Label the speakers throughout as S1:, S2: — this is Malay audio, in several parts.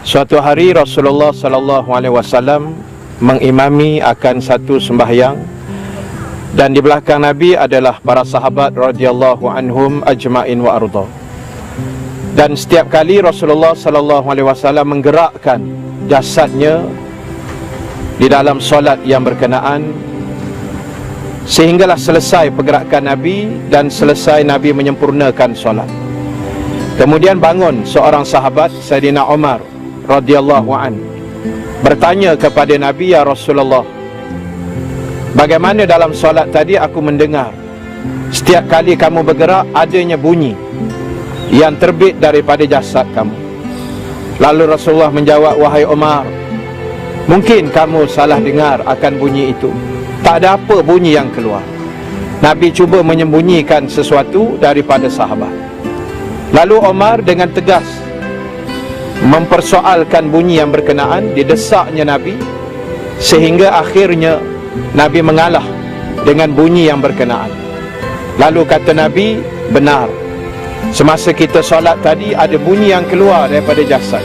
S1: Suatu hari Rasulullah sallallahu alaihi wasallam mengimami akan satu sembahyang, dan di belakang Nabi adalah para sahabat radhiyallahu anhum ajma'in wa arda. Dan setiap kali Rasulullah sallallahu alaihi wasallam menggerakkan jasadnya di dalam solat yang berkenaan, sehinggalah selesai pergerakan Nabi dan selesai Nabi menyempurnakan solat. Kemudian bangun seorang sahabat, Sayyidina Umar radhiyallahu an, bertanya kepada Nabi, "Ya Rasulullah, bagaimana dalam solat tadi aku mendengar setiap kali kamu bergerak adanya bunyi yang terbit daripada jasad kamu." Lalu Rasulullah menjawab, "Wahai Umar, mungkin kamu salah dengar akan bunyi itu. Tak ada apa bunyi yang keluar." Nabi cuba menyembunyikan sesuatu daripada sahabat. Lalu Umar dengan tegas mempersoalkan bunyi yang berkenaan, didesaknya Nabi, sehingga akhirnya Nabi mengalah dengan bunyi yang berkenaan. Lalu kata Nabi, "Benar, semasa kita solat tadi ada bunyi yang keluar daripada jasad."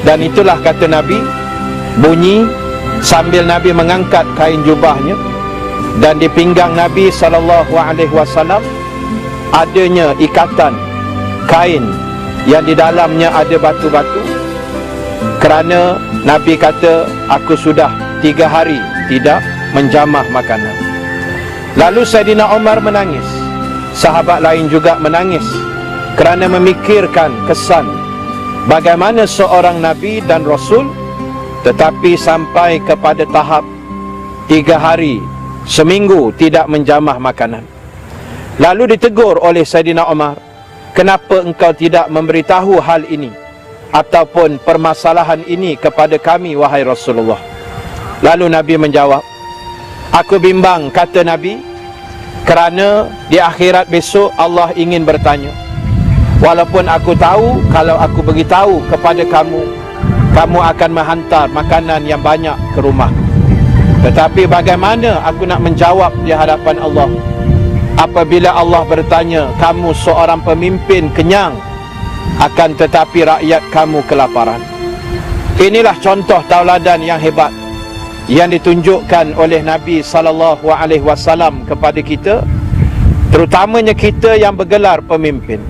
S1: Dan itulah kata Nabi, bunyi sambil Nabi mengangkat kain jubahnya, dan di pinggang Nabi SAW adanya ikatan kain yang di dalamnya ada batu-batu, kerana Nabi kata, "Aku sudah 3 hari tidak menjamah makanan." Lalu Sayyidina Umar menangis, sahabat lain juga menangis, kerana memikirkan kesan bagaimana seorang Nabi dan Rasul tetapi sampai kepada tahap 3 hari, seminggu tidak menjamah makanan. Lalu ditegur oleh Sayyidina Umar, "Kenapa engkau tidak memberitahu hal ini ataupun permasalahan ini kepada kami, wahai Rasulullah?" Lalu Nabi menjawab, "Aku bimbang," kata Nabi, "kerana di akhirat besok Allah ingin bertanya. Walaupun aku tahu, kalau aku beritahu kepada kamu, kamu akan menghantar makanan yang banyak ke rumah. Tetapi bagaimana aku nak menjawab di hadapan Allah apabila Allah bertanya, kamu seorang pemimpin kenyang, akan tetapi rakyat kamu kelaparan?" Inilah contoh tauladan yang hebat yang ditunjukkan oleh Nabi sallallahu alaihi wasallam kepada kita, terutamanya kita yang bergelar pemimpin,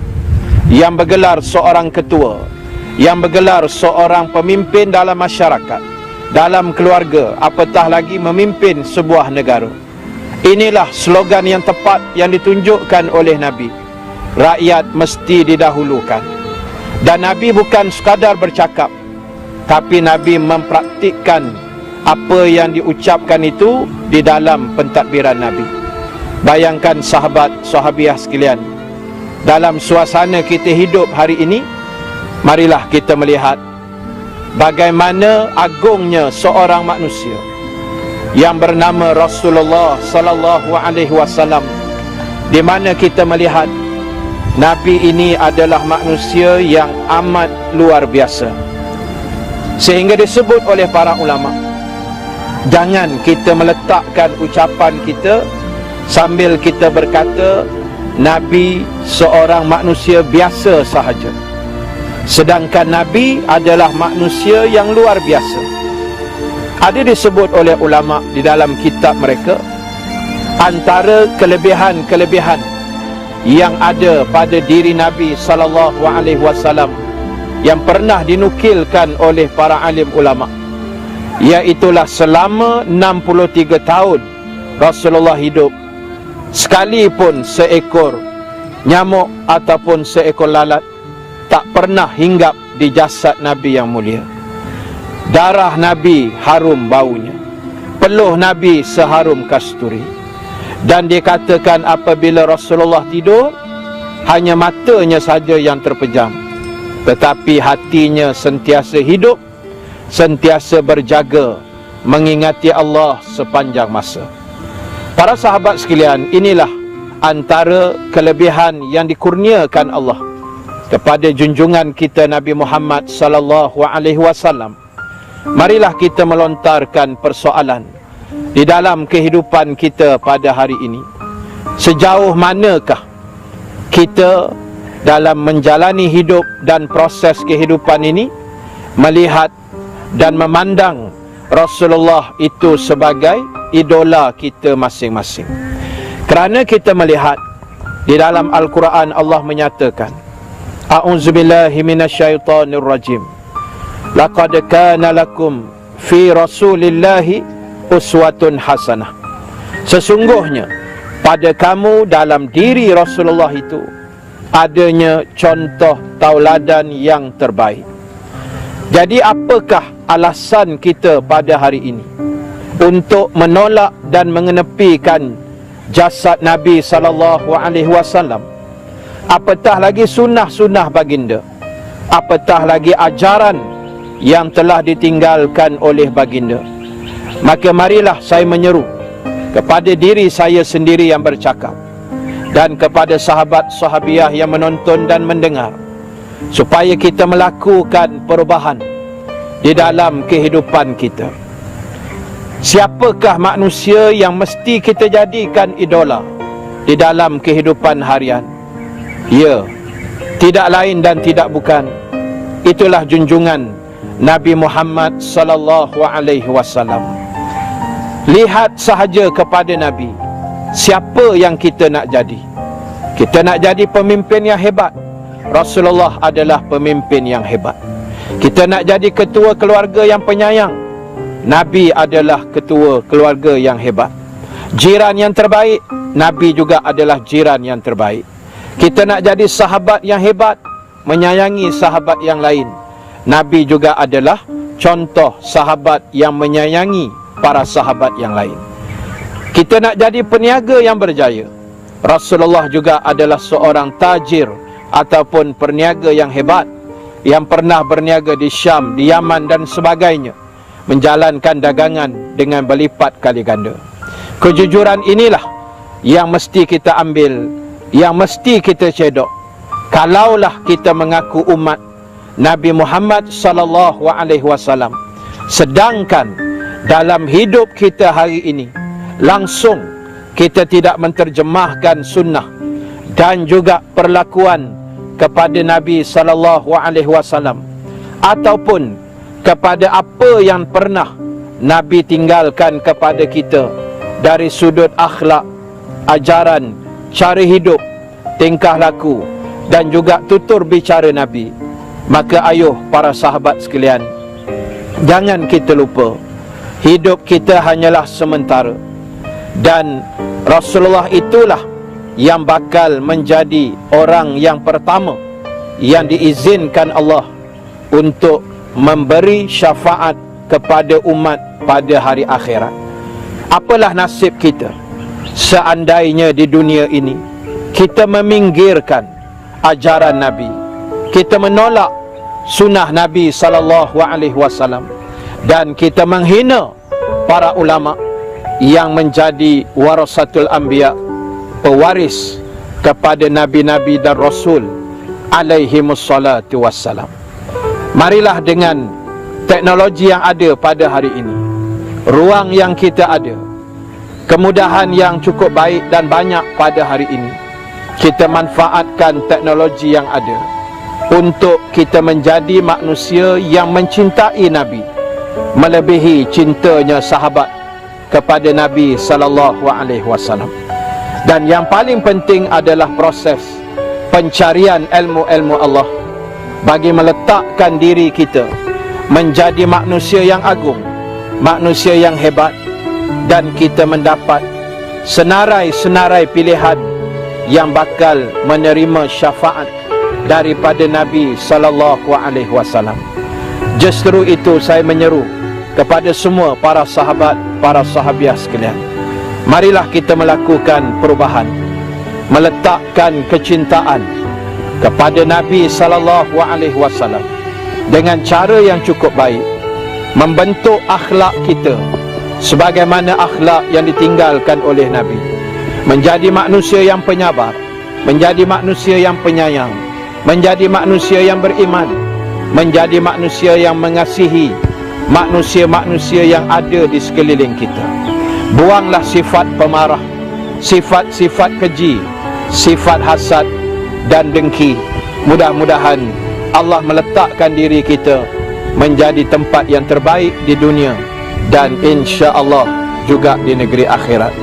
S1: yang bergelar seorang ketua, yang bergelar seorang pemimpin dalam masyarakat, dalam keluarga, apatah lagi memimpin sebuah negara. Inilah slogan yang tepat yang ditunjukkan oleh Nabi. Rakyat mesti didahulukan. Dan Nabi bukan sekadar bercakap, tapi Nabi mempraktikkan apa yang diucapkan itu di dalam pentadbiran Nabi. Bayangkan sahabat sahabiah sekalian, dalam suasana kita hidup hari ini, marilah kita melihat bagaimana agungnya seorang manusia yang bernama Rasulullah sallallahu alaihi wasallam, di mana kita melihat Nabi ini adalah manusia yang amat luar biasa, sehingga disebut oleh para ulama, jangan kita meletakkan ucapan kita sambil kita berkata Nabi seorang manusia biasa sahaja, sedangkan Nabi adalah manusia yang luar biasa. Ada disebut oleh ulama di dalam kitab mereka, antara kelebihan-kelebihan yang ada pada diri Nabi sallallahu alaihi wasallam yang pernah dinukilkan oleh para alim ulama, iaitulah selama 63 tahun Rasulullah hidup, sekalipun seekor nyamuk ataupun seekor lalat tak pernah hinggap di jasad Nabi yang mulia. Darah Nabi harum baunya, peluh Nabi seharum kasturi. Dan dikatakan apabila Rasulullah tidur, hanya matanya saja yang terpejam, tetapi hatinya sentiasa hidup, sentiasa berjaga, mengingati Allah sepanjang masa. Para sahabat sekalian, inilah antara kelebihan yang dikurniakan Allah kepada junjungan kita Nabi Muhammad sallallahu alaihi wasallam. Marilah kita melontarkan persoalan di dalam kehidupan kita pada hari ini. Sejauh manakah kita dalam menjalani hidup dan proses kehidupan ini melihat dan memandang Rasulullah itu sebagai idola kita masing-masing. Kerana kita melihat di dalam Al-Quran Allah menyatakan, A'udzubillahi minasyaitonir rajim. Laqad kana lakum fi Rasulillahi uswatun hasanah. Sesungguhnya pada kamu dalam diri Rasulullah itu adanya contoh tauladan yang terbaik. Jadi apakah alasan kita pada hari ini untuk menolak dan mengenepikan jasad Nabi SAW? Apatah lagi sunnah-sunnah baginda, apatah lagi ajaran yang telah ditinggalkan oleh baginda. Maka marilah saya menyeru kepada diri saya sendiri yang bercakap dan kepada sahabat-sahabiah yang menonton dan mendengar, supaya kita melakukan perubahan di dalam kehidupan kita. Siapakah manusia yang mesti kita jadikan idola di dalam kehidupan harian? Ya, tidak lain dan tidak bukan, itulah junjungan Nabi Muhammad sallallahu alaihi wasallam. Lihat sahaja kepada Nabi, siapa yang kita nak jadi? Kita nak jadi pemimpin yang hebat, Rasulullah adalah pemimpin yang hebat. Kita nak jadi ketua keluarga yang penyayang, Nabi adalah ketua keluarga yang hebat. Jiran yang terbaik, Nabi juga adalah jiran yang terbaik. Kita nak jadi sahabat yang hebat, menyayangi sahabat yang lain, Nabi juga adalah contoh sahabat yang menyayangi para sahabat yang lain. Kita nak jadi peniaga yang berjaya, Rasulullah juga adalah seorang tajir ataupun perniaga yang hebat, yang pernah berniaga di Syam, di Yaman dan sebagainya, menjalankan dagangan dengan berlipat kali ganda. Kejujuran inilah yang mesti kita ambil, yang mesti kita cedok. Kalaulah kita mengaku umat Nabi Muhammad sallallahu alaihi wasallam, sedangkan dalam hidup kita hari ini langsung kita tidak menterjemahkan sunnah dan juga perlakuan kepada Nabi sallallahu alaihi wasallam, ataupun kepada apa yang pernah Nabi tinggalkan kepada kita dari sudut akhlak, ajaran, cara hidup, tingkah laku dan juga tutur bicara Nabi, maka ayuh para sahabat sekalian, jangan kita lupa, hidup kita hanyalah sementara, dan Rasulullah itulah yang bakal menjadi orang yang pertama yang diizinkan Allah untuk memberi syafaat kepada umat pada hari akhirat. Apalah nasib kita seandainya di dunia ini kita meminggirkan ajaran Nabi, kita menolak sunnah Nabi sallallahu alaihi wasallam, dan kita menghina para ulama yang menjadi warasatul anbiya, pewaris kepada nabi-nabi dan rasul alaihimus salatu wassalam. Marilah dengan teknologi yang ada pada hari ini, ruang yang kita ada, kemudahan yang cukup baik dan banyak pada hari ini, kita manfaatkan teknologi yang ada untuk kita menjadi manusia yang mencintai Nabi melebihi cintanya sahabat kepada Nabi sallallahu alaihi wasallam. Dan yang paling penting adalah proses pencarian ilmu-ilmu Allah bagi meletakkan diri kita menjadi manusia yang agung, manusia yang hebat, dan kita mendapat senarai-senarai pilihan yang bakal menerima syafaat daripada Nabi sallallahu alaihi wasallam. Justru itu saya menyeru kepada semua para sahabat, para sahabiah sekalian, marilah kita melakukan perubahan, meletakkan kecintaan kepada Nabi sallallahu alaihi wasallam dengan cara yang cukup baik, membentuk akhlak kita sebagaimana akhlak yang ditinggalkan oleh Nabi, menjadi manusia yang penyabar, menjadi manusia yang penyayang, menjadi manusia yang beriman, menjadi manusia yang mengasihi manusia-manusia yang ada di sekeliling kita. Buanglah sifat pemarah, sifat-sifat keji, sifat hasad dan dengki. Mudah-mudahan Allah meletakkan diri kita menjadi tempat yang terbaik di dunia dan insya-Allah juga di negeri akhirat.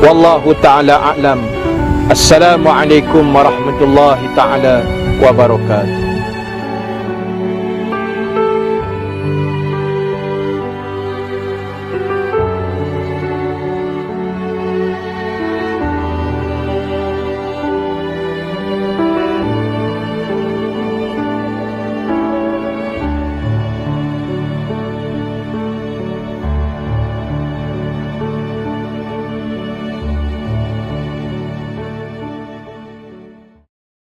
S1: Wallahu ta'ala a'lam. Assalamualaikum warahmatullahi ta'ala wabarakatuh.